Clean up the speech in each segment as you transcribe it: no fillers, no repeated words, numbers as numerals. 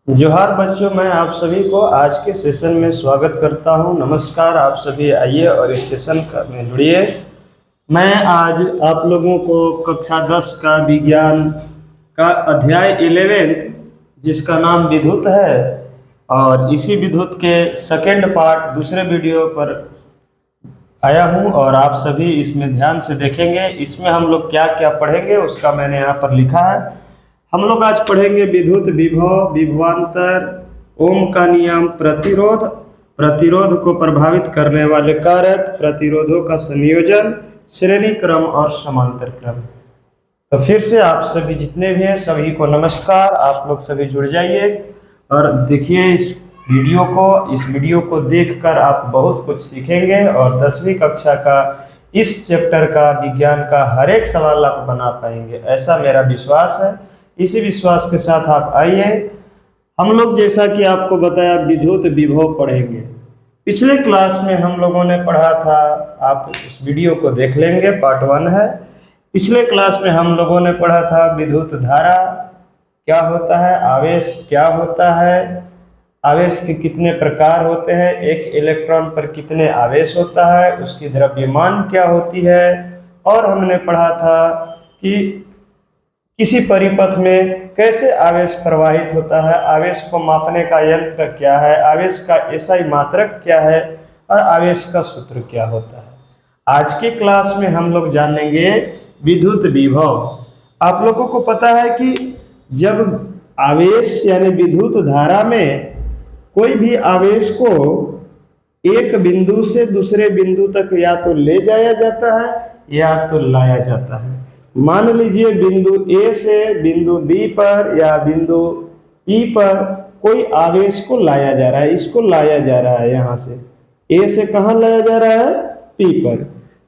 जोहार बच्चों, मैं आप सभी को आज के सेशन में स्वागत करता हूं। नमस्कार, आप सभी आइए और इस सेशन में जुड़िए। मैं आज आप लोगों को कक्षा 10 का विज्ञान का अध्याय 11 जिसका नाम विद्युत है, और इसी विद्युत के सेकंड पार्ट दूसरे वीडियो पर आया हूं और आप सभी इसमें ध्यान से देखेंगे। इसमें हम लोग क्या क्या पढ़ेंगे उसका मैंने यहाँ पर लिखा है। हम लोग आज पढ़ेंगे विद्युत विभव, विभवांतर, ओम का नियम, प्रतिरोध, प्रतिरोध को प्रभावित करने वाले कारक, प्रतिरोधों का संयोजन, श्रेणी क्रम और समांतर क्रम। तो फिर से आप सभी जितने भी हैं सभी को नमस्कार। आप लोग सभी जुड़ जाइए और देखिए इस वीडियो को देखकर आप बहुत कुछ सीखेंगे और 10वीं कक्षा का इस चैप्टर का विज्ञान का हर एक सवाल आप बना पाएंगे, ऐसा मेरा विश्वास है। इसी विश्वास के साथ आप आइए। हम लोग जैसा कि आपको बताया विद्युत विभव पढ़ेंगे। पिछले क्लास में हम लोगों ने पढ़ा था, आप उस वीडियो को देख लेंगे, पार्ट 1 है। पिछले क्लास में हम लोगों ने पढ़ा था विद्युत धारा क्या होता है, आवेश क्या होता है, आवेश के कितने प्रकार होते हैं, एक इलेक्ट्रॉन पर कितने आवेश होता है, उसकी द्रव्यमान क्या होती है, और हमने पढ़ा था कि किसी परिपथ में कैसे आवेश प्रवाहित होता है, आवेश को मापने का यंत्र क्या है, आवेश का एसआई मात्रक क्या है और आवेश का सूत्र क्या होता है। आज की क्लास में हम लोग जानेंगे विद्युत विभव। आप लोगों को पता है कि जब आवेश यानी विद्युत धारा में कोई भी आवेश को एक बिंदु से दूसरे बिंदु तक या तो ले जाया जाता है या तो लाया जाता है। मान लीजिए बिंदु ए से बिंदु बी पर या बिंदु ई पर कोई आवेश को लाया जा रहा है, इसको लाया जा रहा है, यहाँ से ए से कहाँ लाया जा रहा है, पी पर।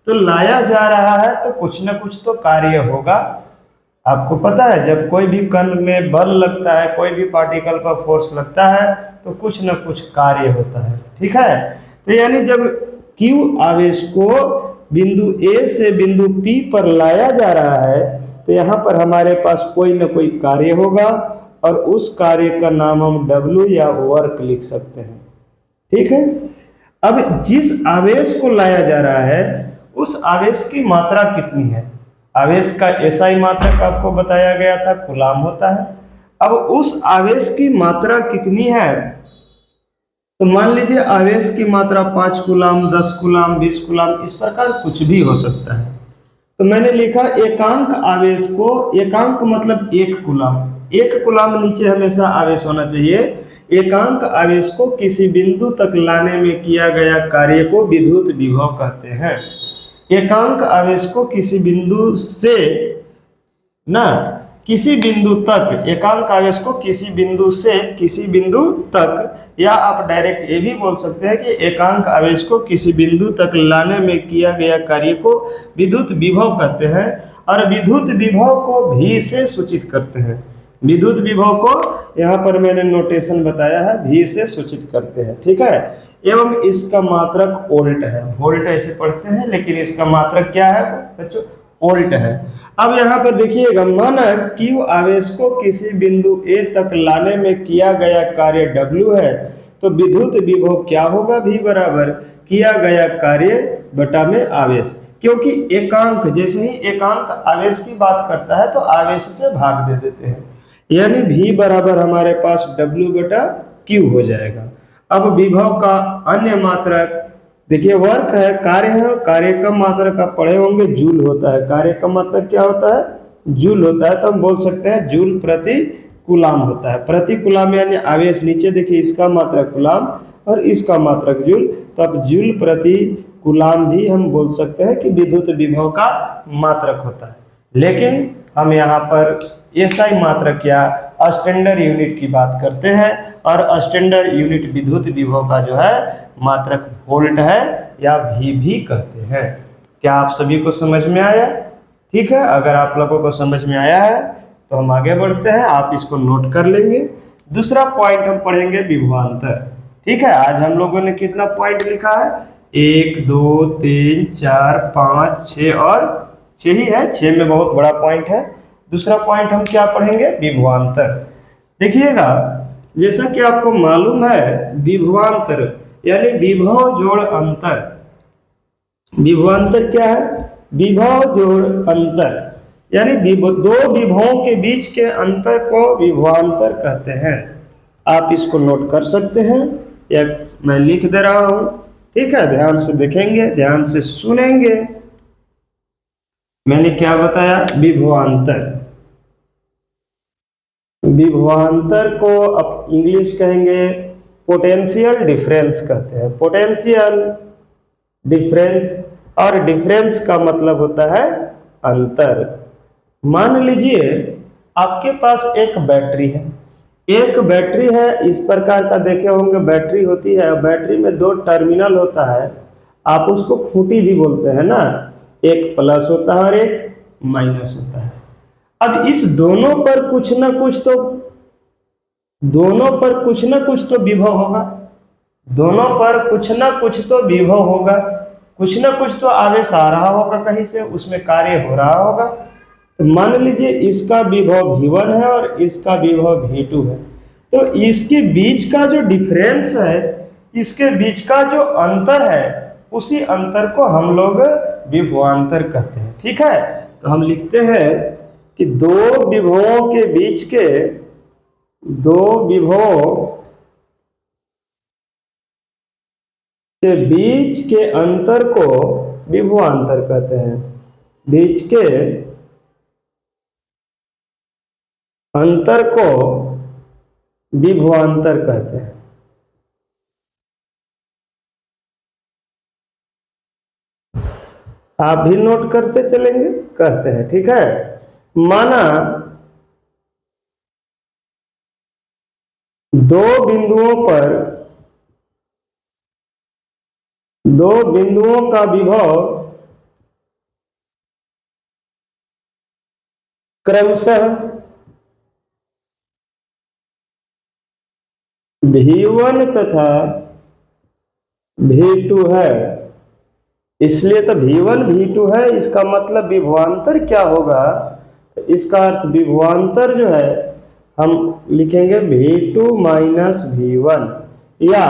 तो लाया जा रहा है तो कुछ न कुछ तो कार्य होगा। आपको पता है जब कोई भी कण में बल लगता है, कोई भी पार्टिकल पर फोर्स लगता है तो कुछ न कुछ कार्य होता है, ठीक है। तो यानी जब Q आवेश को बिंदु ए से बिंदु P पर लाया जा रहा है तो यहाँ पर हमारे पास कोई न कोई कार्य होगा और उस कार्य का नाम हम W या वर्क लिख सकते हैं, ठीक है। अब जिस आवेश को लाया जा रहा है उस आवेश की मात्रा कितनी है, आवेश का एसआई मात्रक आपको बताया गया था, कूलाम होता है। अब उस आवेश की मात्रा कितनी है, तो मान लीजिए आवेश की मात्रा 5 कूलाम, 10 कूलाम, 20 कूलाम, इस प्रकार कुछ भी हो सकता है। तो मैंने लिखा एकांक आवेश को, एकांक मतलब 1 कूलाम, 1 कूलाम नीचे हमेशा आवेश होना चाहिए। एकांक आवेश को किसी बिंदु तक लाने में किया गया कार्य को विद्युत विभव कहते हैं। एकांक आवेश को किसी बिंदु से किसी बिंदु तक, एकांक आवेश को किसी बिंदु से किसी बिंदु तक, या आप डायरेक्ट ये भी बोल सकते हैं कि एकांक आवेश को किसी बिंदु तक लाने में किया गया कार्य को विद्युत विभव कहते हैं। और विद्युत विभव को V से सूचित करते हैं। विद्युत विभव को यहाँ पर मैंने नोटेशन बताया है, V से सूचित करते हैं, ठीक है। एवं इसका मात्रक वोल्ट है, वोल्ट ऐसे पढ़ते हैं लेकिन इसका मात्रक क्या है बच्चों, वोल्ट है। अब यहाँ पर देखिएगा, माना Q आवेश को किसी बिंदु A तक लाने में किया गया कार्य W है तो विद्युत विभव क्या होगा, V बराबर किया गया कार्य बटा में आवेश। क्योंकि एकांक, जैसे ही एकांक आवेश की बात करता है तो आवेश से भाग दे देते हैं, यानी V बराबर हमारे पास W बटा Q हो जाएगा। अब विभव का अन्य मात्रक देखिए, वर्क है, कार्य है, कार्य का मात्रक आप पढ़े होंगे जूल होता है। कार्य का मात्रक क्या होता है, जूल होता है। तो हम बोल सकते हैं जूल प्रति कूलाम होता है। प्रति कूलाम यानी आवेश, नीचे देखिए इसका मात्रक कूलाम और इसका मात्रक जूल, तो अब जूल प्रति कूलाम भी हम बोल सकते हैं कि विद्युत विभव का मात्रक होता है। लेकिन हम यहाँ पर एसआई मात्रक या स्टैंडर्ड यूनिट की बात करते हैं, और स्टैंडर्ड यूनिट विद्युत विभव का जो है मात्रक वोल्ट है या V भी कहते हैं। क्या आप सभी को समझ में आया, ठीक है। अगर आप लोगों को समझ में आया है तो हम आगे बढ़ते हैं, आप इसको नोट कर लेंगे। दूसरा पॉइंट हम पढ़ेंगे विभवांतर, ठीक है। आज हम लोगों ने कितना पॉइंट लिखा है, 1 2 3 4 5 6 और 6 ही है, 6 में बहुत बड़ा पॉइंट है। दूसरा पॉइंट हम क्या पढ़ेंगे, विभवांतर। देखिएगा जैसा कि आपको मालूम है विभवांतर यानी विभव जोड़ अंतर। विभवांतर क्या है? विभव जोड़ अंतर यानी दो विभवों के बीच के अंतर को विभवांतर कहते हैं। आप इसको नोट कर सकते हैं या मैं लिख दे रहा हूं, ठीक है? ध्यान से देखेंगे, ध्यान से सुनेंगे। मैंने क्या बताया? विभवांतर। विभवांतर को अब इंग्लिश कहेंगे पोटेंशियल डिफरेंस कहते हैं। पोटेंशियल डिफरेंस, और डिफरेंस का मतलब होता है अंतर। मान लीजिए आपके पास एक बैटरी है, एक बैटरी है, इस प्रकार का देखे होंगे बैटरी होती है। बैटरी में दो टर्मिनल होता है, आप उसको खूंटी भी बोलते हैं ना, एक प्लस होता है और एक माइनस होता है। अब इस दोनों पर कुछ ना कुछ तो विभव होगा, दोनों पर कुछ ना कुछ तो विभव होगा, कुछ ना कुछ तो आवेश आ रहा होगा, कहीं से उसमें कार्य हो रहा होगा। तो मान लीजिए इसका विभव V1 है और इसका विभव V2 है, तो इसके बीच का जो डिफरेंस है, इसके बीच का जो अंतर है, उसी अंतर को हम लोग विभवांतर कहते हैं। ठीक है, तो हम लिखते हैं कि दो विभवों के बीच के बीच के अंतर को विभवांतर कहते हैं। बीच के अंतर को विभवांतर कहते हैं। आप भी नोट करते चलेंगे, कहते हैं। ठीक है, माना दो बिंदुओं का विभव क्रमशः V1 तथा V2 है। इसलिए तो V1 V2 है, इसका मतलब विभवांतर क्या होगा? तो इसका अर्थ विभवांतर जो है हम लिखेंगे V2 माइनस V1 या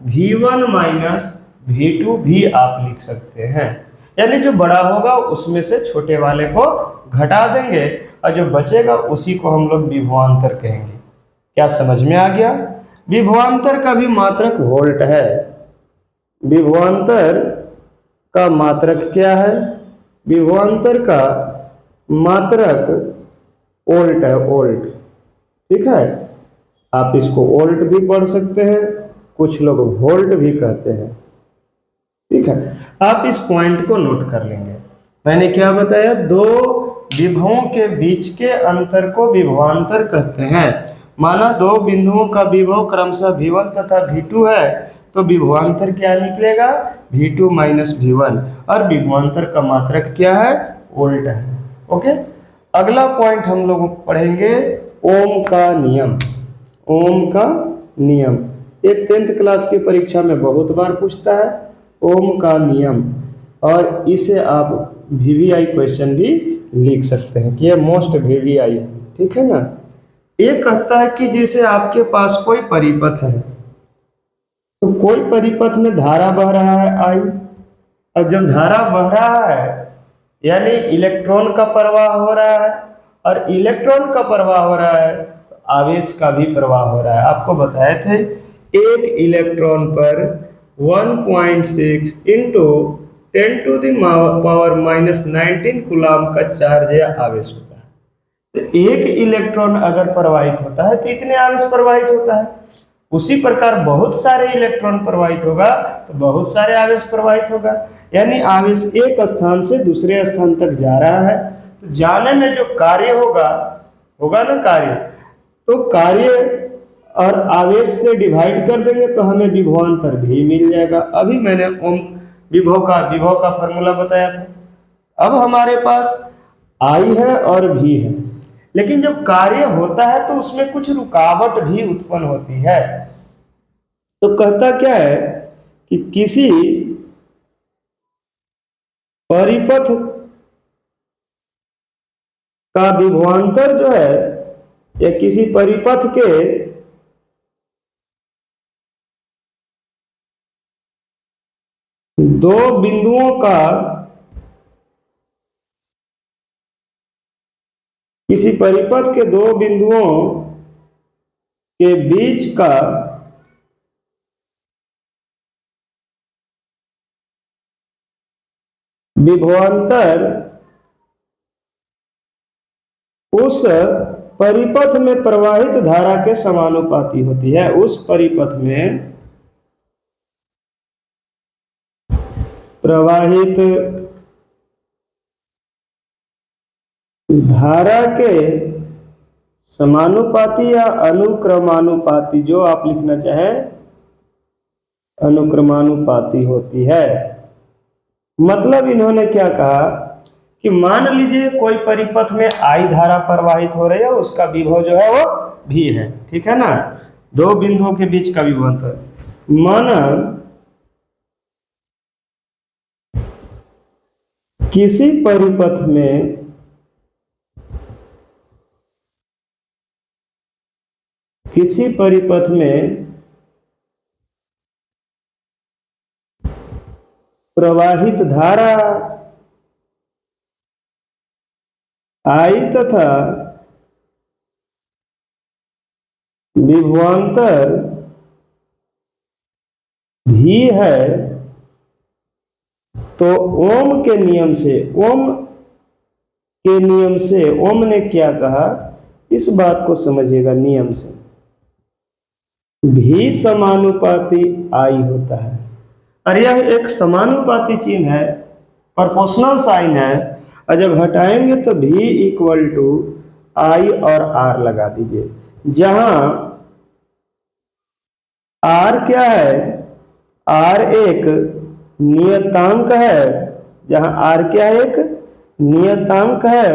V1 माइनस V2 भी आप लिख सकते हैं। यानी जो बड़ा होगा उसमें से छोटे वाले को घटा देंगे और जो बचेगा उसी को हम लोग विभवांतर कहेंगे। क्या समझ में आ गया? विभवांतर का भी मात्रक वोल्ट है। विभवांतर का मात्रक क्या है? विभवांतर का मात्रक वोल्ट है, वोल्ट। ठीक है, आप इसको वोल्ट भी पढ़ सकते हैं, कुछ लोग वोल्ट भी कहते हैं। ठीक है, आप इस पॉइंट को नोट कर लेंगे। मैंने क्या बताया? दो विभवों के बीच के अंतर को विभवांतर कहते हैं। माना दो बिंदुओं का विभव क्रमशः V1 तथा V2 है, तो विभवांतर क्या निकलेगा? V2 माइनस V1, और विभवांतर का मात्रक क्या है? वोल्ट है। ओके, अगला पॉइंट हम लोग पढ़ेंगे ओम का नियम। ओम का नियम ये 10th क्लास की परीक्षा में बहुत बार पूछता है, ओम का नियम, और इसे आप VVI क्वेश्चन भी लिख सकते हैं कि ये मोस्ट VVI है। ठीक है ना? ये कहता है कि जैसे आपके पास कोई परिपथ है, तो कोई परिपथ में धारा बह रहा है I, और जब धारा बह रहा है यानी इलेक्ट्रॉन का प्रवाह हो रहा है, और इलेक्ट्रॉन का प्रवाह हो रहा है तो आवेश का भी प्रवाह हो रहा है। आपको बताए थे एक इलेक्ट्रॉन पर 1.6 इंटू 10⁻⁻⁻19 कूलाम का चार्ज या आवेश होता है। तो एक इलेक्ट्रॉन अगर प्रवाहित होता है तो इतने आवेश प्रवाहित होता है। उसी प्रकार बहुत सारे इलेक्ट्रॉन प्रवाहित होगा तो बहुत सारे आवेश प्रवाहित होगा। यानी आवेश एक स्थान से दूसरे स्थान तक जा रहा है, तो जाने में जो कार्य होगा ना कार्य, तो कार्य और आवेश से डिवाइड कर देंगे तो हमें विभवांतर भी मिल जाएगा। अभी मैंने ओम विभव का फॉर्मूला बताया था। अब हमारे पास I है और V है, लेकिन जब कार्य होता है तो उसमें कुछ रुकावट भी उत्पन्न होती है। तो कहता क्या है कि किसी परिपथ का विभवांतर जो है, या किसी परिपथ के दो बिंदुओं का, किसी परिपथ के दो बिंदुओं के बीच का विभवांतर उस परिपथ में प्रवाहित धारा के समानुपाती होती है। उस परिपथ में प्रवाहित धारा के समानुपाती या अनुक्रमानुपाती, जो आप लिखना चाहें, अनुक्रमानुपाती होती है। मतलब इन्होंने क्या कहा कि मान लीजिए कोई परिपथ में I धारा प्रवाहित हो रही है, उसका विभव जो है वो V है, ठीक है ना, दो बिंदुओं के बीच का विभवांतर। माना किसी परिपथ में प्रवाहित धारा I तथा विभवांतर V है, तो ओम के नियम से ओम ने क्या कहा, इस बात को समझिएगा। नियम से V समानुपाती I होता है, और यह एक समानुपाती चिन्ह है, प्रोपोर्शनल साइन है, और जब हटाएंगे तो V इक्वल टू I और R लगा दीजिए। जहां R क्या है, R एक नियतांक है, जहां R क्या है, एक नियतांक है,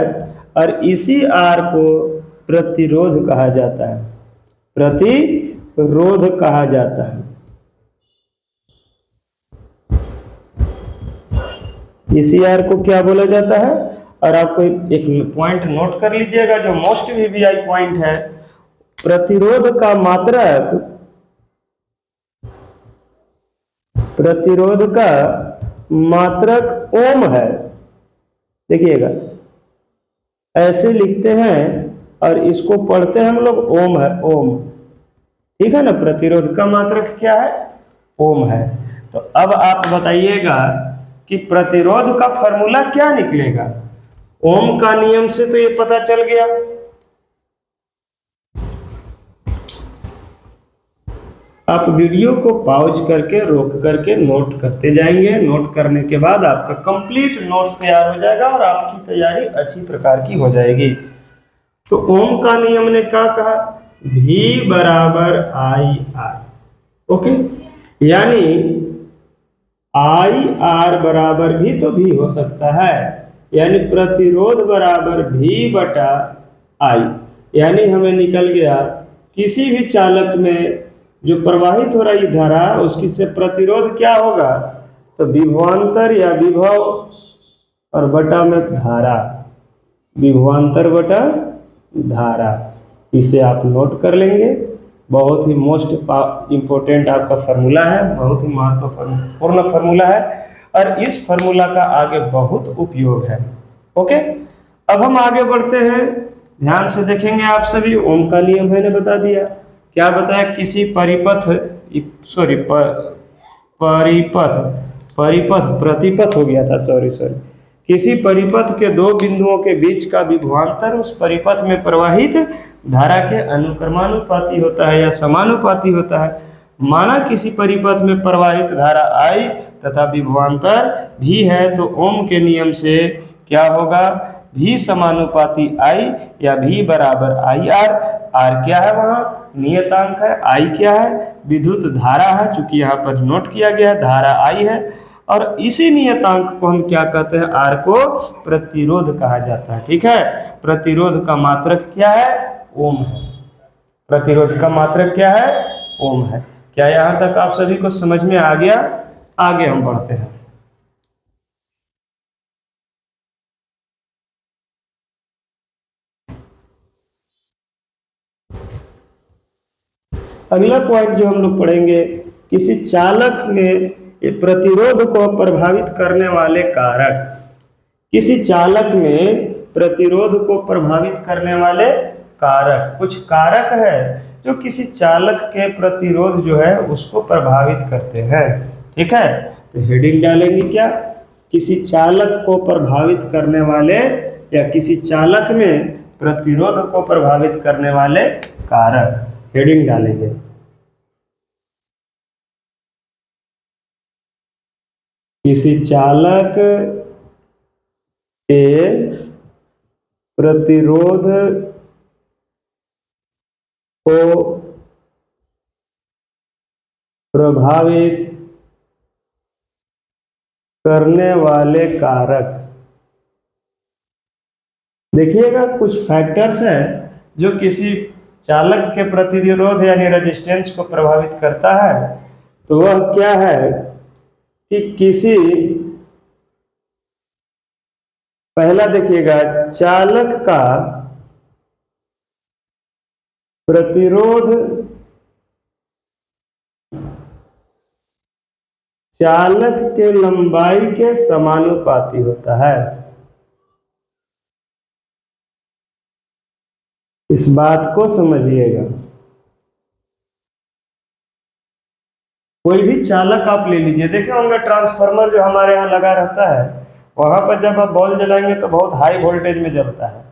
और इसी R को प्रतिरोध कहा जाता है, प्रतिरोध कहा जाता है। इसी R को क्या बोला जाता है, और आपको एक पॉइंट नोट कर लीजिएगा जो मोस्ट वीवीआई पॉइंट है, प्रतिरोध का मात्रक ओम है। देखिएगा, ऐसे लिखते हैं और इसको पढ़ते हैं हम लोग ओम है, ओम, ठीक है ना। प्रतिरोध का मात्रक क्या है, ओम है। तो अब आप बताइएगा कि प्रतिरोध का फॉर्मूला क्या निकलेगा। ओम का नियम से तो ये पता चल गया, आप वीडियो को पॉज करके रोक करके नोट करते जाएंगे। नोट करने के बाद आपका कंप्लीट नोट्स तैयार हो जाएगा और आपकी तैयारी अच्छी प्रकार की हो जाएगी। तो ओम का नियम ने क्या कहा, V बराबर IR, ओके, यानी IR बराबर भी तो V हो सकता है, यानी प्रतिरोध बराबर V बटा I, यानी हमें निकल गया किसी भी चालक में जो प्रवाहित हो रही धारा उसकी से प्रतिरोध क्या होगा, तो विभवांतर या विभव और बटा में धारा, विभवांतर बटा धारा। इसे आप नोट कर लेंगे, बहुत ही मोस्ट इम्पोर्टेंट आपका फार्मूला है, बहुत ही महत्वपूर्ण फार्मूला है, और इस फार्मूला का आगे बहुत उपयोग है। ओके, अब हम आगे बढ़ते हैं, ध्यान से देखेंगे आप सभी। ओम का नियम मैंने बता दिया, क्या बताया, किसी प्रतिपथ हो गया था, सॉरी, किसी परिपथ के दो बिंदुओं के बीच का विभवांतर उस परिपथ में प्रवाहित धारा के अनुक्रमानुपाती होता है या समानुपाती होता है। माना किसी परिपथ में प्रवाहित धारा I तथा विभवांतर V है, तो ओम के नियम से क्या होगा, V समानुपाती I या V बराबर IR। R क्या है, वहाँ नियतांक है, I क्या है, विद्युत धारा है, चूंकि यहाँ पर नोट किया गया है धारा I है, और इसी नियतांक को हम क्या कहते हैं, R को प्रतिरोध कहा जाता है। ठीक है, प्रतिरोध का मात्रक क्या है, ओम है। प्रतिरोध का मात्रक क्या है, ओम है। क्या यहाँ तक आप सभी को समझ में आ गया? आगे हम बढ़ते हैं। अगला पॉइंट जो हम लोग पढ़ेंगे, किसी चालक में ये प्रतिरोध को प्रभावित करने वाले कारक। किसी चालक में प्रतिरोध को प्रभावित करने वाले कारक, कुछ कारक है जो किसी चालक के प्रतिरोध जो है उसको प्रभावित करते हैं। ठीक है, तो हेडिंग डालेंगे क्या, किसी चालक को प्रभावित करने वाले या किसी चालक में प्रतिरोध को प्रभावित करने वाले कारक, हेडिंग डालेंगे। किसी चालक के प्रतिरोध को प्रभावित करने वाले कारक। देखिएगा कुछ फैक्टर्स हैं जो किसी चालक के प्रतिरोध यानी रेजिस्टेंस को प्रभावित करता है। तो वह क्या है कि किसी, पहला देखिएगा, चालक का प्रतिरोध चालक के लंबाई के समानुपाती होता है। इस बात को समझिएगा। कोई भी चालक आप ले लीजिए, देखे होंगे ट्रांसफार्मर जो हमारे यहाँ लगा रहता है, वहां पर जब आप बॉल जलाएंगे तो बहुत हाई वोल्टेज में जलता है,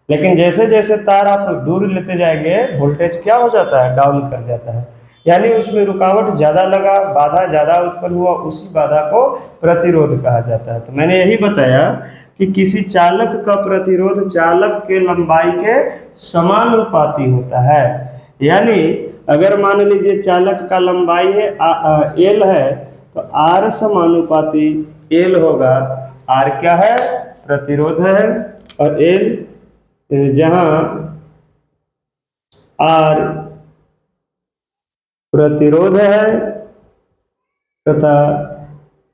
लेकिन जैसे जैसे तार आप दूर लेते जाएंगे वोल्टेज क्या हो जाता है, डाउन कर जाता है। यानी उसमें रुकावट ज़्यादा लगा, बाधा ज़्यादा उत्पन्न हुआ, उसी बाधा को प्रतिरोध कहा जाता है। तो मैंने यही बताया कि किसी चालक का प्रतिरोध चालक के लंबाई के समानुपाती होता है। यानी अगर मान लीजिए चालक का लंबाई है एल है, तो आर समानुपाती एल होगा। आर क्या है, प्रतिरोध है, और एल, जहां आर प्रतिरोध है तथा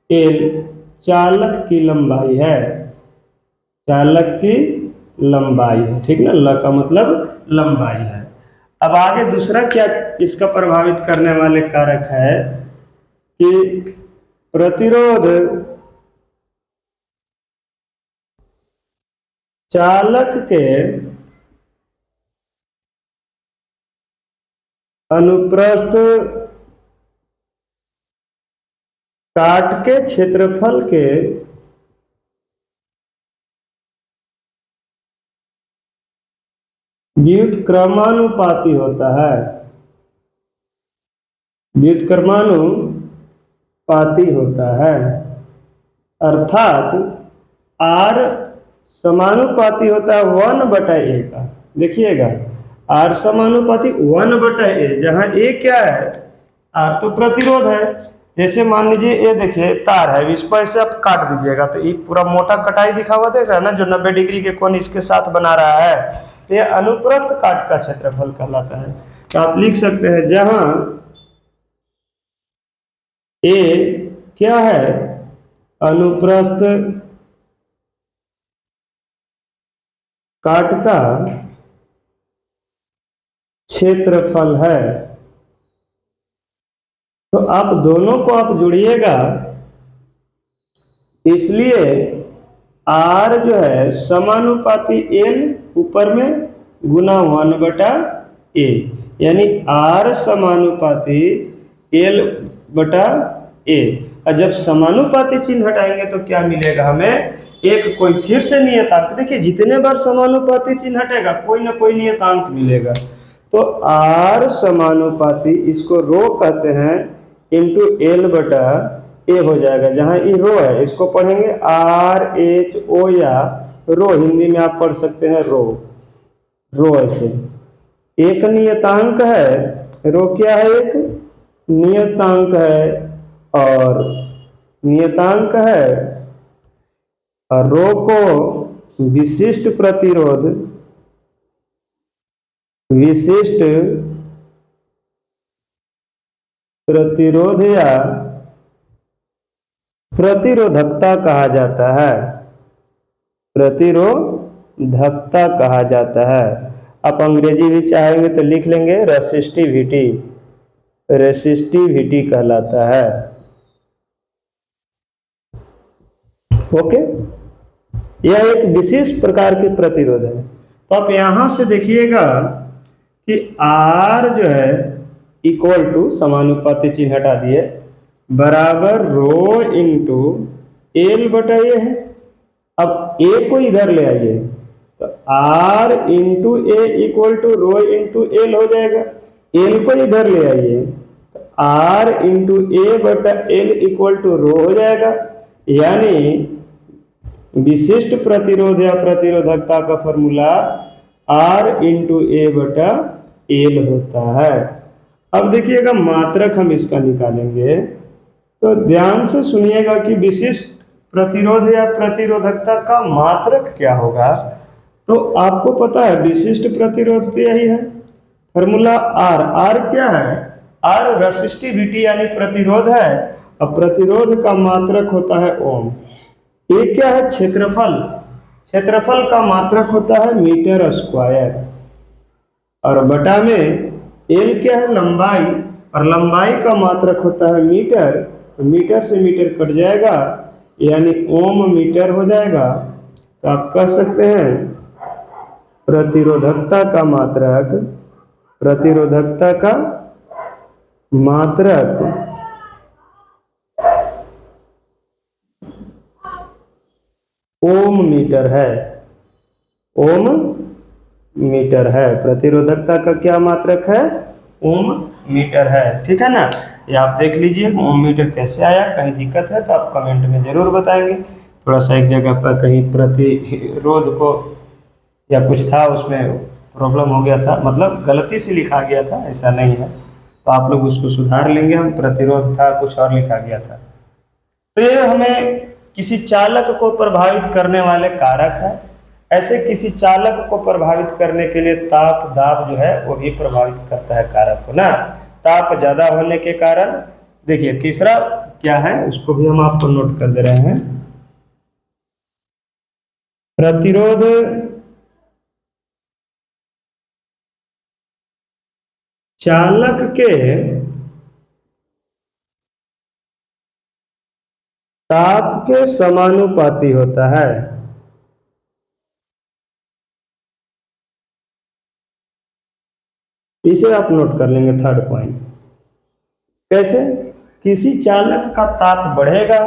एल चालक की लंबाई है, चालक की लंबाई है। ठीक ना, ल का मतलब लंबाई है। अब आगे दूसरा क्या इसका प्रभावित करने वाले कारक है कि प्रतिरोध चालक के अनुप्रस्थ काट के क्षेत्रफल के व्युत्क्रमानुपाती होता है, व्युत्क्रमानुपाती होता है। अर्थात आर समानुपाती होता है 1/a का। देखिएगा, आर समानुपाती 1/a, जहां ए क्या है, आर तो प्रतिरोध है। जैसे मान लीजिए ये देखिए तार है, इसको ऐसे आप काट दीजिएगा तो ये पूरा मोटा कटाई दिखा हुआ देख रहा है ना, जो 90 डिग्री के कोण इसके साथ बना रहा है, तो ये अनुप्रस्थ काट का क्षेत्रफल कहलाता है। तो आप लिख सकते हैं जहां ए क्या है, अनुप्रस्थ काट का क्षेत्रफल है। तो आप दोनों को आप जुड़िएगा, इसलिए आर जो है समानुपाती एल ऊपर में गुना 1/a, यानी आर समानुपाती l/a। और जब समानुपाती चिन्ह हटाएंगे तो क्या मिलेगा हमें, एक कोई फिर से नियतांक। देखिए जितने बार समानुपाती चिन्ह हटेगा कोई ना कोई नियतांक मिलेगा। तो आर समानुपाती, इसको रो कहते हैं, इंटू l/a हो जाएगा। जहां ये रो है इसको पढ़ेंगे RHO या रो, हिंदी में आप पढ़ सकते हैं रो, रो ऐसे। एक नियतांक है, रो क्या है, एक नियतांक है, और नियतांक है, और रो को विशिष्ट प्रतिरोध, विशिष्ट प्रतिरोध या प्रतिरोधकता कहा जाता है, प्रतिरोधकता कहा जाता है। आप अंग्रेजी भी चाहेंगे तो लिख लेंगे रेसिस्टिविटी, रेसिस्टिविटी कहलाता है। ओके, यह एक विशेष प्रकार के प्रतिरोध है। तो आप यहां से देखिएगा कि R जो है इक्वल टू, समानुपाती चिन्ह हटा दिए, बराबर रो इंटू एल बटा ए है। अब ए को इधर ले आइए तो R into A equal to rho into L हो जाएगा। एल को इधर ले आइए तो R इंटू ए बटा एल इक्वल टू रो हो जाएगा। यानी विशिष्ट प्रतिरोध या प्रतिरोधकता का फॉर्मूला R इंटू ए बटा एल होता है। अब देखिएगा मात्रक हम इसका निकालेंगे, तो ध्यान से सुनिएगा कि विशिष्ट प्रतिरोध या प्रतिरोधकता का मात्रक क्या होगा। तो आपको पता है विशिष्ट प्रतिरोध तो यही है, फॉर्मूला R क्या है, R रेसिस्टिविटी यानी प्रतिरोध है, और प्रतिरोध का मात्रक होता है ओम। ये क्या है, क्षेत्रफल, क्षेत्रफल का मात्रक होता है मीटर स्क्वायर, और बटा में एल क्या है, लंबाई, और लंबाई का मात्रक होता है मीटर, तो मीटर से मीटर कट जाएगा यानी ओम मीटर हो जाएगा। तो आप कह सकते हैं प्रतिरोधकता का मात्रक, प्रतिरोधकता का मात्रक ओम मीटर है, ओम मीटर है। प्रतिरोधकता का क्या मात्रक है, ओम मीटर है। ठीक है ना, ये आप देख लीजिए ओम मीटर कैसे आया। कहीं दिक्कत है तो आप कमेंट में जरूर बताएंगे। थोड़ा सा एक जगह पर कहीं प्रतिरोध को या कुछ था उसमें प्रॉब्लम हो गया था, मतलब गलती से लिखा गया था, ऐसा नहीं है, तो आप लोग उसको सुधार लेंगे। हम प्रतिरोध था कुछ और लिखा गया था। तो ये हमें किसी चालक को प्रभावित करने वाले कारक है। ऐसे किसी चालक को प्रभावित करने के लिए ताप दाब जो है वो भी प्रभावित करता है कारक को ना। ताप ज्यादा होने के कारण, देखिए तीसरा क्या है उसको भी हम आपको नोट कर दे रहे हैं। प्रतिरोध चालक के ताप के समानुपाती होता है। इसे आप नोट कर लेंगे थर्ड पॉइंट। कैसे, किसी चालक का ताप बढ़ेगा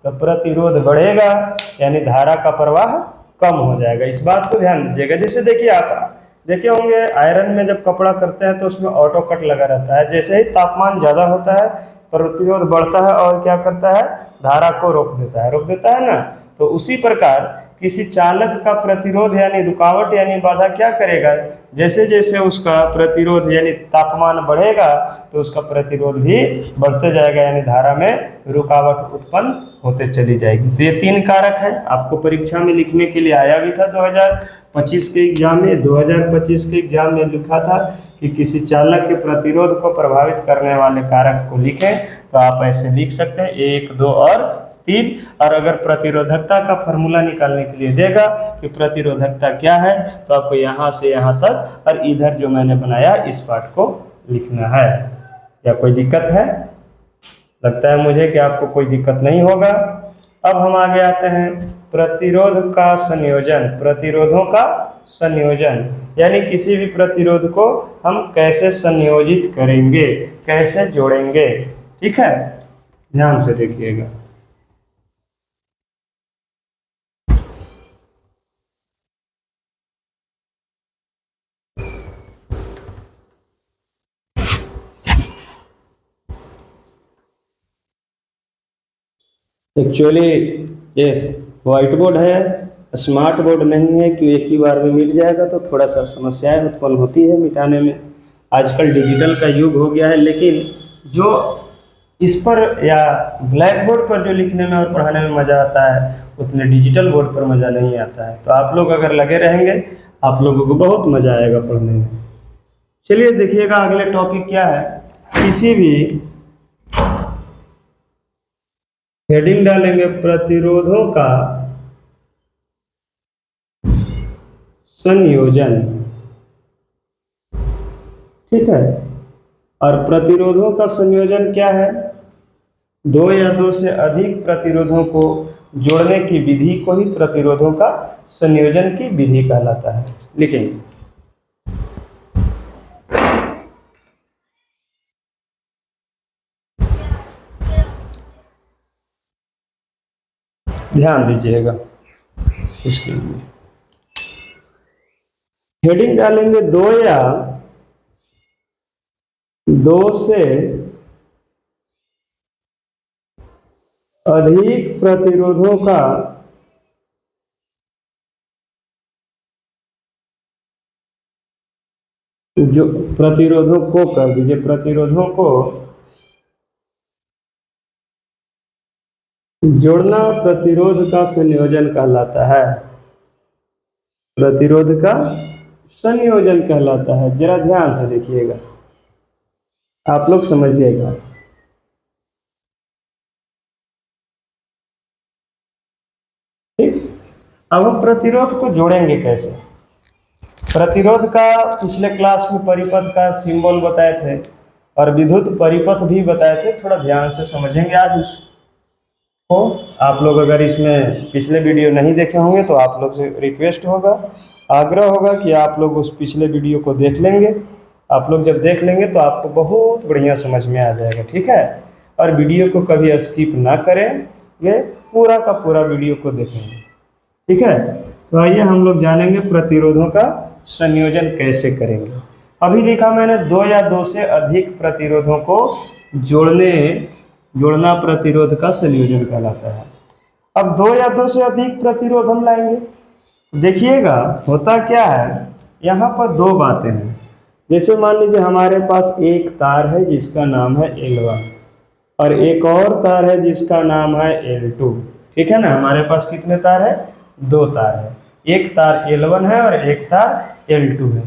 तो प्रतिरोध बढ़ेगा, यानी धारा का प्रवाह कम हो जाएगा। इस बात को ध्यान दीजिएगा। जैसे देखिए आप देखे होंगे आयरन में जब कपड़ा करते हैं तो उसमें ऑटो कट लगा रहता है। जैसे ही तापमान ज़्यादा होता है प्रतिरोध बढ़ता है और क्या करता है, धारा को रोक देता है ना। तो उसी प्रकार किसी चालक का प्रतिरोध यानी रुकावट यानी बाधा क्या करेगा, जैसे जैसे उसका प्रतिरोध यानी तापमान बढ़ेगा तो उसका प्रतिरोध भी बढ़ते जाएगा, यानी धारा में रुकावट उत्पन्न होते चली जाएगी। तो ये तीन कारक है। आपको परीक्षा में लिखने के लिए आया भी था 2025 के एग्जाम में। 2025 के एग्जाम में लिखा था कि किसी चालक के प्रतिरोध को प्रभावित करने वाले कारक को लिखें। तो आप ऐसे लिख सकते हैं 1, 2 और 3। और अगर प्रतिरोधकता का फॉर्मूला निकालने के लिए देगा कि प्रतिरोधकता क्या है, तो आपको यहाँ से यहाँ तक और इधर जो मैंने बनाया इस पार्ट को लिखना है। या कोई दिक्कत है? लगता है मुझे कि आपको कोई दिक्कत नहीं होगा। अब हम आगे आते हैं प्रतिरोध का संयोजन। प्रतिरोधों का संयोजन यानी किसी भी प्रतिरोध को हम कैसे संयोजित करेंगे, कैसे जोड़ेंगे। ठीक है, ध्यान से देखिएगा। एक्चुअली ये व्हाइट बोर्ड है, स्मार्ट बोर्ड नहीं है कि एक ही बार में मिट जाएगा, तो थोड़ा सा समस्याएं उत्पन्न होती है मिटाने में। आजकल डिजिटल का युग हो गया है, लेकिन जो इस पर या ब्लैक बोर्ड पर जो लिखने में और पढ़ाने में मज़ा आता है उतने डिजिटल बोर्ड पर मज़ा नहीं आता है। तो आप लोग अगर लगे रहेंगे आप लोगों को बहुत मज़ा आएगा पढ़ने में। चलिए देखिएगा अगले टॉपिक क्या है। किसी भी हेडिंग डालेंगे प्रतिरोधों का संयोजन। ठीक है, और प्रतिरोधों का संयोजन क्या है, दो या दो से अधिक प्रतिरोधों को जोड़ने की विधि को ही प्रतिरोधों का संयोजन की विधि कहलाता है। लिखेंगे। ध्यान दीजिएगा इसके लिए हेडिंग डालेंगे 2 या 2 से अधिक प्रतिरोधों का जो प्रतिरोधों को कर दीजिए, प्रतिरोधों को जोड़ना प्रतिरोध का संयोजन कहलाता है। प्रतिरोध का संयोजन कहलाता है। जरा ध्यान से देखिएगा, आप लोग समझिएगा। ठीक, अब हम प्रतिरोध को जोड़ेंगे कैसे। प्रतिरोध का पिछले क्लास में परिपथ का सिंबल बताए थे और विद्युत परिपथ भी बताए थे। थोड़ा ध्यान से समझेंगे आज उसको। आप लोग अगर इसमें पिछले वीडियो नहीं देखे होंगे तो आप लोग से रिक्वेस्ट होगा, आग्रह होगा कि आप लोग उस पिछले वीडियो को देख लेंगे। आप लोग जब देख लेंगे तो आपको बहुत बढ़िया समझ में आ जाएगा। ठीक है, और वीडियो को कभी स्किप ना करेंगे, पूरा का पूरा वीडियो को देखेंगे। ठीक है, तो आइए हम लोग जानेंगे प्रतिरोधों का संयोजन कैसे करेंगे। अभी लिखा मैंने 2 या 2 से अधिक प्रतिरोधों को जोड़ना प्रतिरोध का संयोजन कहलाता है। अब 2 या 2 से अधिक प्रतिरोध हम लाएंगे। देखिएगा होता क्या है, यहाँ पर 2 बातें हैं। जैसे मान लीजिए हमारे पास एक तार है जिसका नाम है L1 और एक और तार है जिसका नाम है L2। ठीक है ना, हमारे पास कितने तार है? 2 तार है। एक तार L1 है और एक तार L2 है,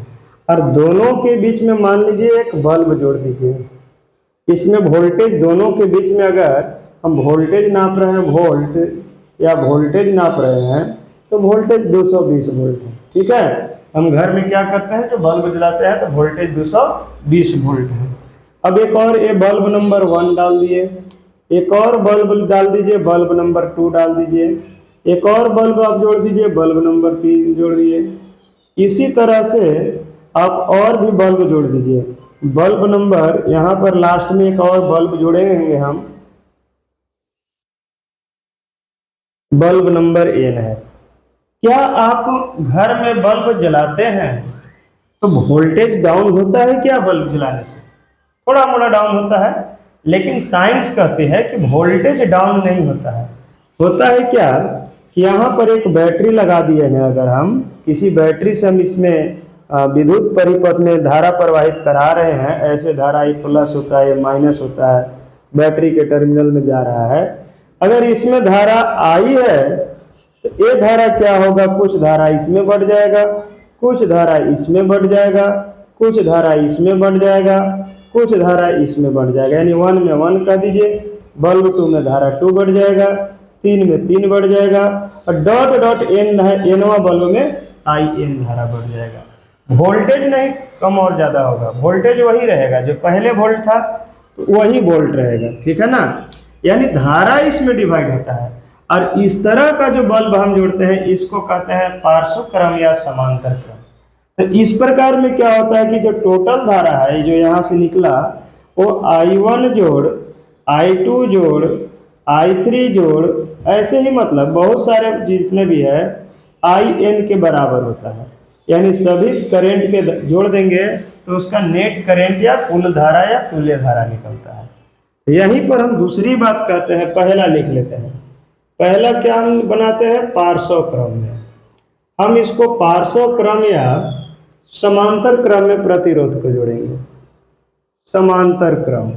और दोनों के बीच में मान लीजिए एक बल्ब जोड़ दीजिए। इसमें वोल्टेज दोनों के बीच में अगर हम वोल्टेज नाप रहे हैं, वोल्ट या वोल्टेज नाप रहे हैं, तो वोल्टेज 220 वोल्ट है। ठीक है, हम घर में क्या करते हैं, जो बल्ब जलाते हैं तो वोल्टेज 220 वोल्ट है। अब एक और ये बल्ब नंबर 1 डाल दिए, एक और बल्ब डाल दीजिए, बल्ब नंबर 2 डाल दीजिए, एक और बल्ब आप जोड़ दीजिए, बल्ब नंबर 3 जोड़ दिए। इसी तरह से आप और भी बल्ब जोड़ दीजिए। बल्ब नंबर यहाँ पर लास्ट में एक और बल्ब जोड़ेंगे हम, बल्ब नंबर N है। क्या आप घर में बल्ब जलाते हैं तो वोल्टेज डाउन होता है क्या? बल्ब जलाने से थोड़ा मोड़ा डाउन होता है, लेकिन साइंस कहती है कि वोल्टेज डाउन नहीं होता है। होता है क्या कि यहाँ पर एक बैटरी लगा दिए हैं। अगर हम किसी बैटरी से हम इसमें विद्युत परिपथ में धारा प्रवाहित करा रहे हैं, ऐसे धारा ये प्लस होता है, ये माइनस होता है, बैटरी के टर्मिनल में जा रहा है। अगर इसमें धारा आई है तो ये धारा क्या होगा, कुछ धारा इसमें बढ़ जाएगा, कुछ धारा इसमें बढ़ जाएगा, कुछ धारा इसमें बढ़ जाएगा, कुछ धारा इसमें बढ़ जाएगा। यानी 1 में 1 कह दीजिए, बल्ब 2 में धारा 2 बढ़ जाएगा, 3 में 3 बढ़ जाएगा, और डॉट डॉट एनवा बल्ब में IN धारा बढ़ जाएगा। वोल्टेज नहीं कम और ज़्यादा होगा, वोल्टेज वही रहेगा, जो पहले वोल्ट था तो वही वोल्ट रहेगा। ठीक है ना, यानी धारा इसमें डिवाइड होता है। और इस तरह का जो बल्ब हम जोड़ते हैं इसको कहते हैं पार्श्व क्रम या समांतर क्रम। तो इस प्रकार में क्या होता है कि जो टोटल धारा है जो यहाँ से निकला वो I1 जोड़ I2 जोड़ I3 जोड़, ऐसे ही मतलब बहुत सारे जितने भी है IN के बराबर होता है। यानी सभी करंट के जोड़ देंगे तो उसका नेट करंट या कुल धारा या तुल्य धारा निकलता है। यहीं पर हम दूसरी बात कहते हैं, पहला लिख लेते हैं। पहला क्या हम बनाते हैं, पार्श्व क्रम में। हम इसको पार्श्व क्रम या समांतर क्रम में प्रतिरोध को जोड़ेंगे। समांतर क्रम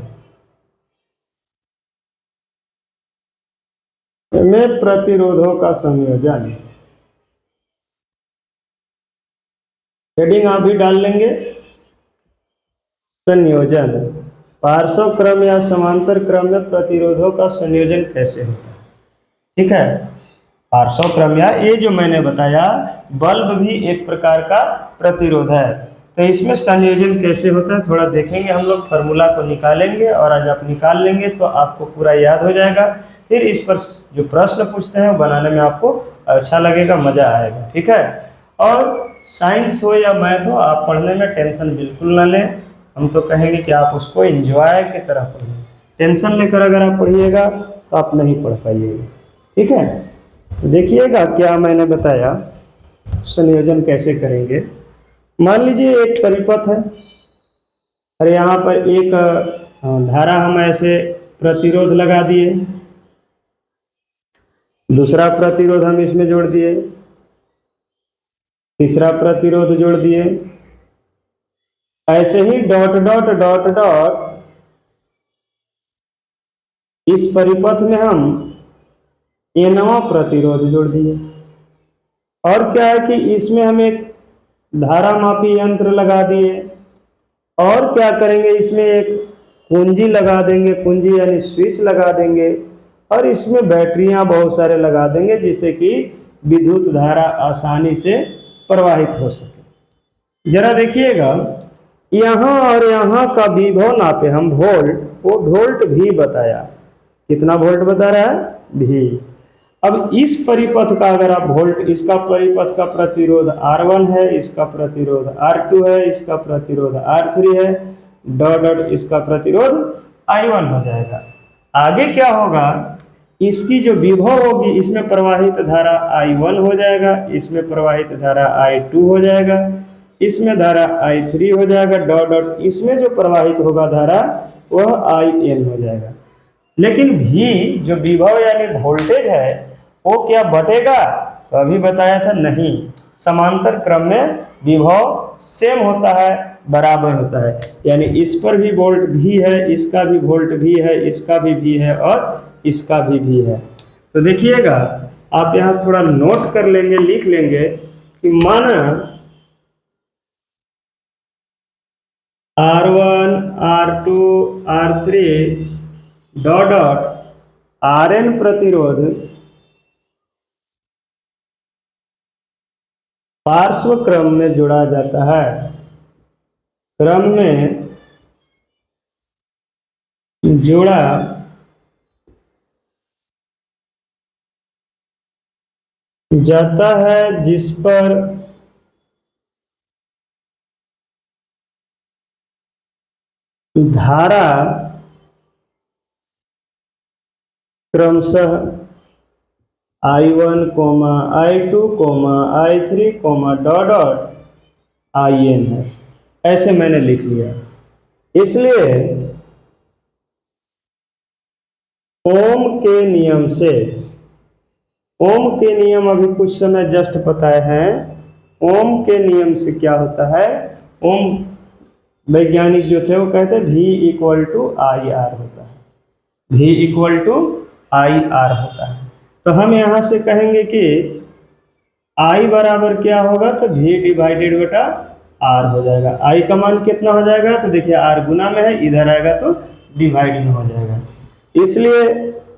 में प्रतिरोधों का संयोजन। हेडिंग आप भी डाल लेंगे, संयोजन। पार्श्व क्रम या समांतर क्रम में प्रतिरोधों का संयोजन कैसे होता है। ठीक है, पार्श्व क्रम या ये जो मैंने बताया बल्ब भी एक प्रकार का प्रतिरोध है, तो इसमें संयोजन कैसे होता है थोड़ा देखेंगे हम लोग। फार्मूला को निकालेंगे और आज आप निकाल लेंगे तो आपको पूरा याद हो जाएगा फिर इस पर जो प्रश्न पूछते हैं वो बनाने में आपको अच्छा लगेगा, मज़ा आएगा। ठीक है, और साइंस हो या मैथ हो, आप पढ़ने में टेंशन बिल्कुल ना लें। हम तो कहेंगे कि आप उसको एंजॉय की तरह पढ़िए। टेंशन लेकर अगर आप पढ़िएगा तो आप नहीं पढ़ पाइएगा। ठीक है, तो देखिएगा क्या मैंने बताया, संयोजन कैसे करेंगे। मान लीजिए एक परिपथ है और यहाँ पर एक धारा हम ऐसे प्रतिरोध लगा दिए, दूसरा प्रतिरोध हम इसमें जोड़ दिए, तीसरा प्रतिरोध जोड़ दिए, ऐसे ही डॉट डॉट डॉट डॉट इस परिपथ में हम एनवां प्रतिरोध जोड़ दिए। और क्या है कि इसमें हम एक धारा मापी यंत्र लगा दिए, और क्या करेंगे इसमें एक कुंजी लगा देंगे, कुंजी यानी स्विच लगा देंगे, और इसमें बैटरियां बहुत सारे लगा देंगे जिससे कि विद्युत धारा आसानी से प्रवाहित हो सके। जरा देखिएगा, यहाँ और यहाँ का विभव नापे हम वोल्ट, वो वोल्ट भी बताया, कितना वोल्ट बता रहा है, भी। अब इस परिपथ का अगर आप वोल्ट, इसका परिपथ का प्रतिरोध R1 है, इसका प्रतिरोध R2 है, इसका प्रतिरोध R3 है, डॉट डॉट इसका प्रतिरोध I1 हो जाएगा। आगे क्या होगा, इसकी जो विभव होगी इसमें प्रवाहित धारा I1 हो जाएगा, इसमें प्रवाहित धारा I2 हो जाएगा, इसमें धारा I3 हो जाएगा, डॉट डॉट इसमें जो प्रवाहित होगा धारा वह IN हो जाएगा। लेकिन भी जो विभव यानी वोल्टेज है वो क्या बटेगा, तो अभी बताया था नहीं, समांतर क्रम में विभव सेम होता है, बराबर होता है। यानी इस पर भी वोल्ट भी है, इसका भी वोल्ट भी है, इसका भी है, और इसका भी है। तो देखिएगा, आप यहाँ थोड़ा नोट कर लेंगे, लिख लेंगे कि माना R1 R2 R3 dot dot Rn प्रतिरोध पार्श्व क्रम में जोड़ा जाता है, क्रम में जोड़ा जाता है, जिस पर धारा क्रमशः I1, I2, I3, dot dot IN है। ऐसे मैंने लिख लिया। इसलिए ओम के नियम से, ओम के नियम अभी कुछ समय जस्ट बताए हैं। ओम के नियम से क्या होता है, ओम वैज्ञानिक जो थे वो कहते हैं V इक्वल टू IR होता है, V इक्वल टू IR होता है। तो हम यहाँ से कहेंगे कि I बराबर क्या होगा, तो V डिवाइडेड बटा R हो जाएगा। I का मान कितना हो जाएगा, तो देखिए R गुना में है, इधर आएगा तो डिवाइड में हो जाएगा। इसलिए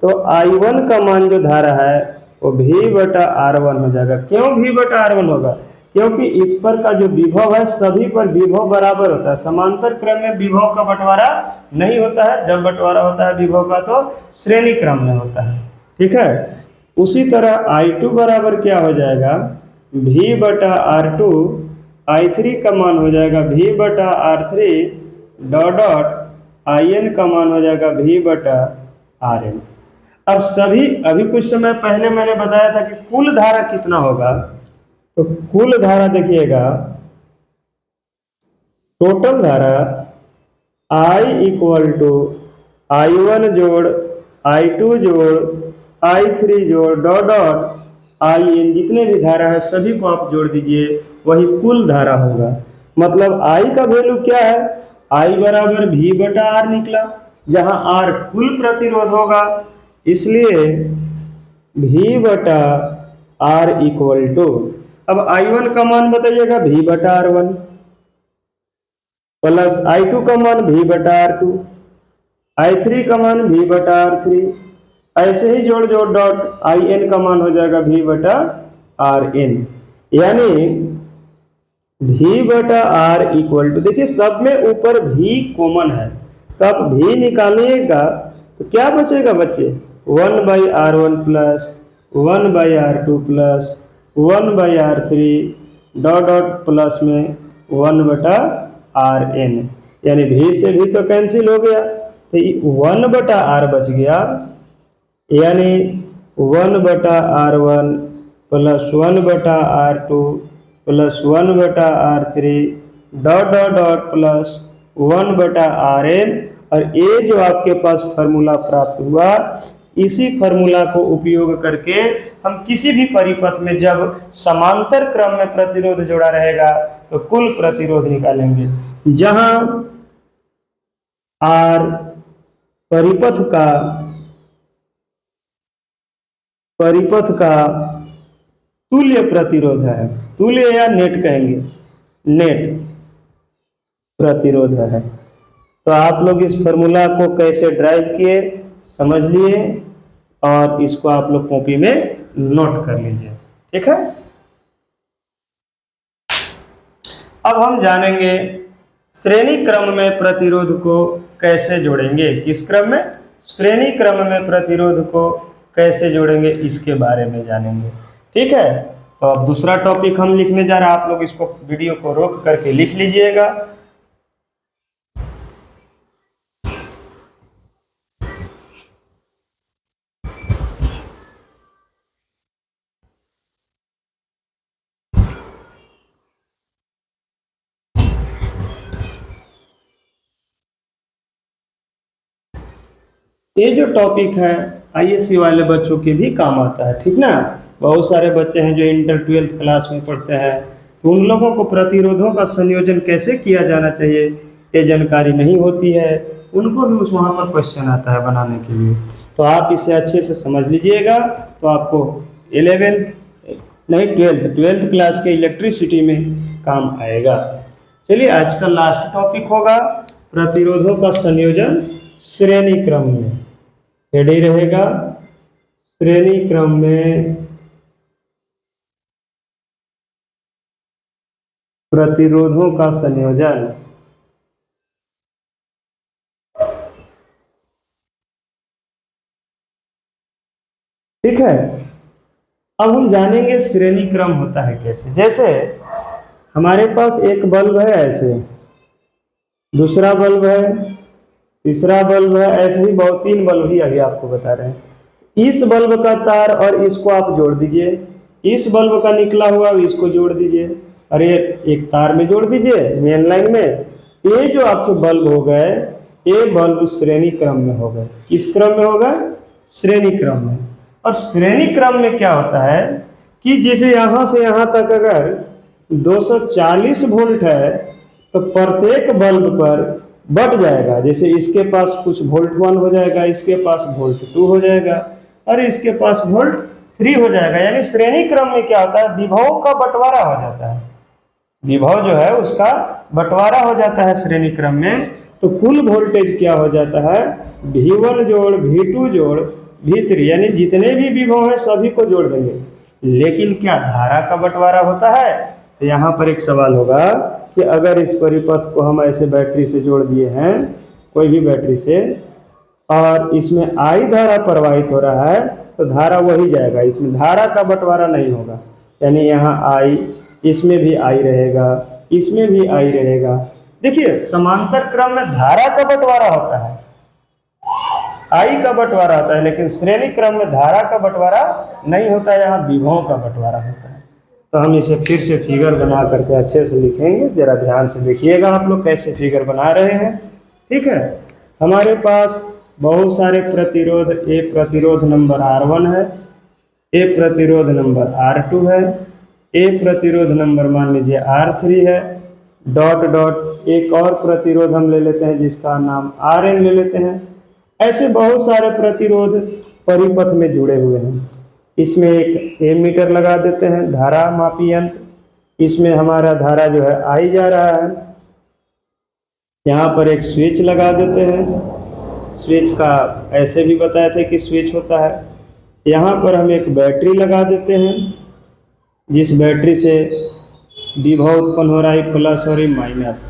तो I1 का मान जो धारा है वो V बटा R1 हो जाएगा। क्यों V बटा R1 होगा, क्योंकि इस पर का जो विभव है सभी पर विभव बराबर होता है। समांतर क्रम में विभव का बंटवारा नहीं होता है, जब बंटवारा होता है विभव का तो श्रेणी क्रम में होता है। ठीक है, उसी तरह I2 बराबर क्या हो जाएगा, V बटा R2, I3 का मान हो जाएगा V बटा R3, डॉट डॉट IN का मान हो जाएगा V बटा RN। अब सभी, अभी कुछ समय पहले मैंने बताया था कि कुल धारा कितना होगा, तो कुल धारा देखिएगा, टोटल धारा I इक्वल टू I1 जोड़ I2 जोड़ I3 जोड़ डॉट डॉट IN, जितने भी धारा है सभी को आप जोड़ दीजिए, वही कुल धारा होगा। मतलब I का वैल्यू क्या है, I बराबर V बटा R निकला, जहां R कुल प्रतिरोध होगा, इसलिए V बटा R इक्वल टू, अब I1 का मान बताइएगा V बटा R1 प्लस I2 का मान V बटा R2, I3 का मान V बटा R3, ऐसे ही जोड़ जोड़ डॉट IN का मान हो जाएगा V बटा RN। यानी V बटा R इक्वल टू, देखिए सब में ऊपर V कॉमन है, तो आप V निकालिएगा तो क्या बचेगा बच्चे, 1/R1 plus 1/R2 plus 1/R3 dot dot plus में 1/Rn, यानी भी से भी तो कैंसिल हो गया, तो 1/R बच गया, यानी 1/R1 plus 1/R2 plus 1/R3 dot dot dot plus 1/Rn। और ये जो आपके पास फार्मूला प्राप्त हुआ, इसी फार्मूला को उपयोग करके हम किसी भी परिपथ में जब समांतर क्रम में प्रतिरोध जोड़ा रहेगा तो कुल प्रतिरोध निकालेंगे, जहां R परिपथ का तुल्य प्रतिरोध है, तुल्य या नेट कहेंगे, नेट प्रतिरोध है। तो आप लोग इस फार्मूला को कैसे ड्राइव किए समझ लिए, और इसको आप लोग कॉपी में नोट कर लीजिए, ठीक है। अब हम जानेंगे श्रेणी क्रम में प्रतिरोध को कैसे जोड़ेंगे। किस क्रम में? श्रेणी क्रम में प्रतिरोध को कैसे जोड़ेंगे, इसके बारे में जानेंगे, ठीक है। तो अब दूसरा टॉपिक हम लिखने जा रहे हैं, आप लोग इसको वीडियो को रोक करके लिख लीजिएगा। ये जो टॉपिक है आईएससी वाले बच्चों के भी काम आता है, ठीक ना। बहुत सारे बच्चे हैं जो इंटर 12th क्लास में पढ़ते हैं, तो उन लोगों को प्रतिरोधों का संयोजन कैसे किया जाना चाहिए ये जानकारी नहीं होती है, उनको भी उस वहाँ पर क्वेश्चन आता है बनाने के लिए। तो आप इसे अच्छे से समझ लीजिएगा, तो आपको 12th क्लास के इलेक्ट्रिसिटी में काम आएगा। चलिए आज का लास्ट टॉपिक होगा प्रतिरोधों का संयोजन श्रेणी क्रम में। रेडी रहेगा, श्रेणी क्रम में प्रतिरोधों का संयोजन। ठीक है, अब हम जानेंगे श्रेणी क्रम होता है कैसे। जैसे हमारे पास एक बल्ब है ऐसे, दूसरा बल्ब है, तीसरा बल्ब है, ऐसे ही बहुत 3 बल्ब ही अभी आपको बता रहे हैं। इस बल्ब का तार और इसको आप जोड़ दीजिए, इस बल्ब का निकला हुआ इसको जोड़ दीजिए, और ये एक तार में जोड़ दीजिए मेन लाइन में। ये जो आपके बल्ब हो गए, ये बल्ब श्रेणी क्रम में हो गए। किस क्रम में होगा? श्रेणी क्रम में। और श्रेणी क्रम में क्या होता है कि जैसे यहाँ से यहाँ तक अगर 240 वोल्ट है तो प्रत्येक बल्ब पर बढ़ जाएगा। जैसे इसके पास कुछ वोल्ट 1 हो जाएगा, इसके पास वोल्ट 2 हो जाएगा, और इसके पास वोल्ट 3 हो जाएगा। यानी श्रेणी क्रम में क्या होता है, विभव का बंटवारा हो जाता है। विभव जो है उसका बंटवारा हो जाता है श्रेणी क्रम में। तो कुल वोल्टेज क्या हो जाता है, V1 जोड़ V2 जोड़ V3, यानी जितने भी विभव है सभी को जोड़ देंगे। लेकिन क्या धारा का बंटवारा होता है? तो यहाँ पर एक सवाल होगा कि अगर इस परिपथ को हम ऐसे बैटरी से जोड़ दिए हैं, कोई भी बैटरी से, और इसमें I धारा प्रवाहित हो रहा है, तो धारा वही जाएगा, इसमें धारा का बंटवारा नहीं होगा। यानी यहाँ I, इसमें भी I रहेगा, इसमें भी I रहेगा। देखिए समांतर क्रम में धारा का बंटवारा होता है, I का बंटवारा होता है, लेकिन श्रेणी क्रम में धारा का बंटवारा नहीं होता है, यहाँ विभव का बंटवारा होता है। तो हम इसे फिर से फिगर बना करके अच्छे से लिखेंगे। जरा ध्यान से देखिएगा आप लोग कैसे फिगर बना रहे हैं। ठीक है, हमारे पास बहुत सारे प्रतिरोध, एक प्रतिरोध नंबर R1 है, एक प्रतिरोध नंबर R2 है, एक प्रतिरोध नंबर मान लीजिए R3 है, डॉट डॉट एक और प्रतिरोध हम ले लेते हैं जिसका नाम Rn ले लेते हैं। ऐसे बहुत सारे प्रतिरोध परिपथ में जुड़े हुए हैं। इसमें एक एमीटर लगा देते हैं, धारा मापी यंत्र। इसमें हमारा धारा जो है I जा रहा है। यहाँ पर एक स्विच लगा देते हैं, स्विच का ऐसे भी बताए थे कि स्विच होता है। यहाँ पर हम एक बैटरी लगा देते हैं, जिस बैटरी से विभव उत्पन्न हो रहा है प्लस और माइनस।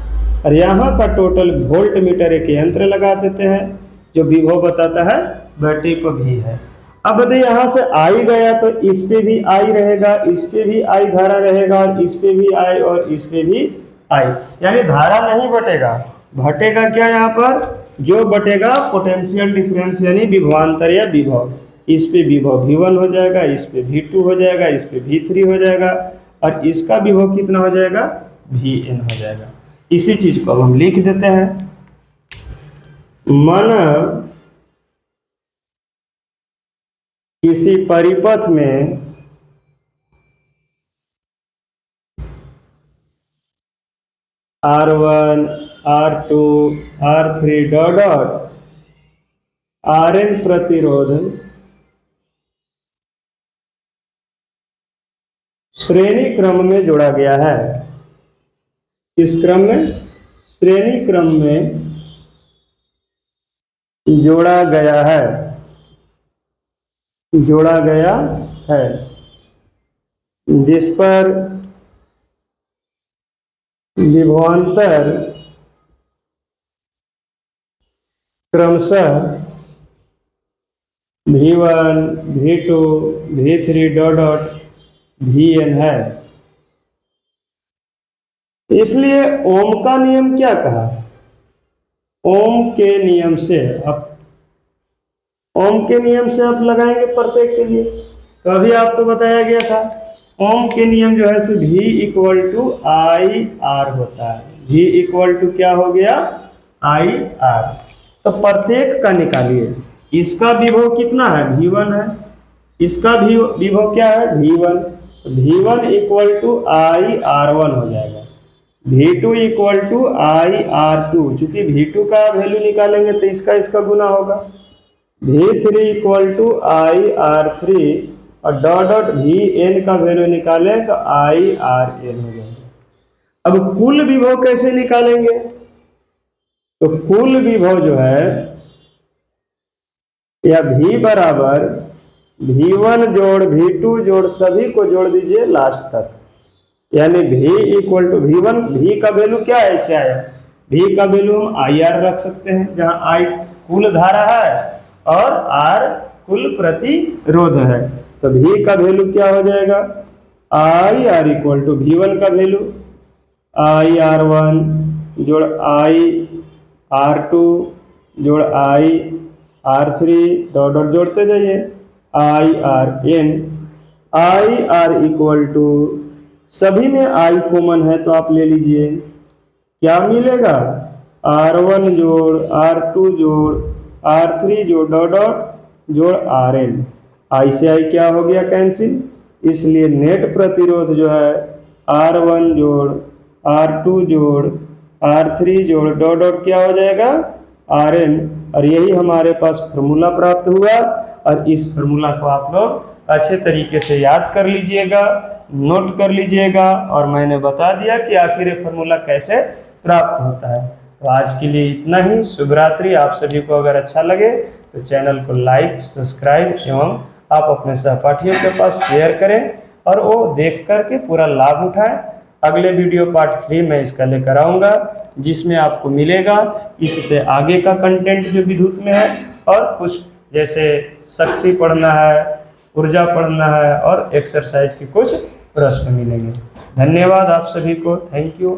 और यहाँ का टोटल वोल्ट मीटर एक यंत्र लगा देते हैं, जो विभव बताता है वह टिप भी है। अब बताइए यहाँ से आई गया तो इस पे भी आई रहेगा, इस पे भी आई धारा रहेगा, और इस पे भी आई और इस पे भी आई, यानी धारा नहीं बटेगा, घटेगा क्या यहाँ पर, जो बटेगा पोटेंशियल डिफरेंस यानी विभवांतर या विभव। इस पे विभव V1 हो जाएगा, इस पे V2 हो जाएगा, इस पे V3 हो जाएगा, और इसका विभव कितना हो जाएगा, Vn हो जाएगा। इसी चीज को अब हम लिख देते हैं। माना किसी परिपथ में R1, R2, R3 dot dot Rn प्रतिरोध श्रेणी क्रम में जोड़ा गया है। किस क्रम में, श्रेणी क्रम में जोड़ा गया है, जोड़ा गया है, जिस पर विभवांतर क्रमशः V1, V2, V3 dot dot Vn है। इसलिए ओम का नियम क्या कहा, ओम के नियम से आप, ओम के नियम से आप लगाएंगे प्रत्येक के लिए, तो अभी आपको बताया गया था ओम के नियम जो है V equal to I R होता है। V इक्वल टू क्या हो गया, आई आर। तो प्रत्येक का निकालिए, इसका विभव कितना है, V1 है, इसका भी विभव क्या है, V1, तो V1 equal to I R1 हो जाएगा। V2 equal to I R2, चूंकि V2 का वैल्यू निकालेंगे तो इसका गुना होगा। V3 equal to I R3 और डॉट डॉट Vn का वैल्यू निकालें तो आई Rn हो जाएगा। अब कुल विभव कैसे निकालेंगे, तो कुल विभव जो है या V बराबर V1 जोड़ V2 जोड़ सभी को जोड़ दीजिए लास्ट तक, यानी V equal to V1, V का वैल्यू क्या है ऐसे आया, V का वैल्यू हम IR रख सकते हैं, जहां I कुल धारा है और R कुल प्रतिरोध है। तो V का वैल्यू क्या हो जाएगा, IR इक्वल टू V1 का वैल्यू IR1 जोड़ IR2 जोड़ IR3 डॉट डॉट जोड़ते जाइए IRn। IR इक्वल टू सभी में I कॉमन है तो आप ले लीजिए, क्या मिलेगा, R1 जोड़ R2 जोड़ R3 जोड़ डॉट डॉट जोड़ Rn। I से I क्या हो गया, कैंसिल, इसलिए नेट प्रतिरोध जो है R1 जोड़ R2 जोड़ R3 जोड़ डॉट डॉट क्या हो जाएगा, Rn। और यही हमारे पास फॉर्मूला प्राप्त हुआ, और इस फॉर्मूला को आप लोग अच्छे तरीके से याद कर लीजिएगा, नोट कर लीजिएगा, और मैंने बता दिया कि आखिर ये फॉर्मूला कैसे प्राप्त होता है। तो आज के लिए इतना ही, शुभ रात्रि। आप सभी को अगर अच्छा लगे तो चैनल को लाइक, सब्सक्राइब एवं आप अपने सहपाठियों के पास शेयर करें और वो देख करके पूरा लाभ उठाएं। अगले वीडियो पार्ट 3 में इसका लेकर आऊँगा, जिसमें आपको मिलेगा इससे आगे का कंटेंट जो विद्युत में है, और कुछ जैसे शक्ति पढ़ना है, ऊर्जा पढ़ना है, और एक्सरसाइज के कुछ प्रश्न मिलेंगे। धन्यवाद आप सभी को, थैंक यू।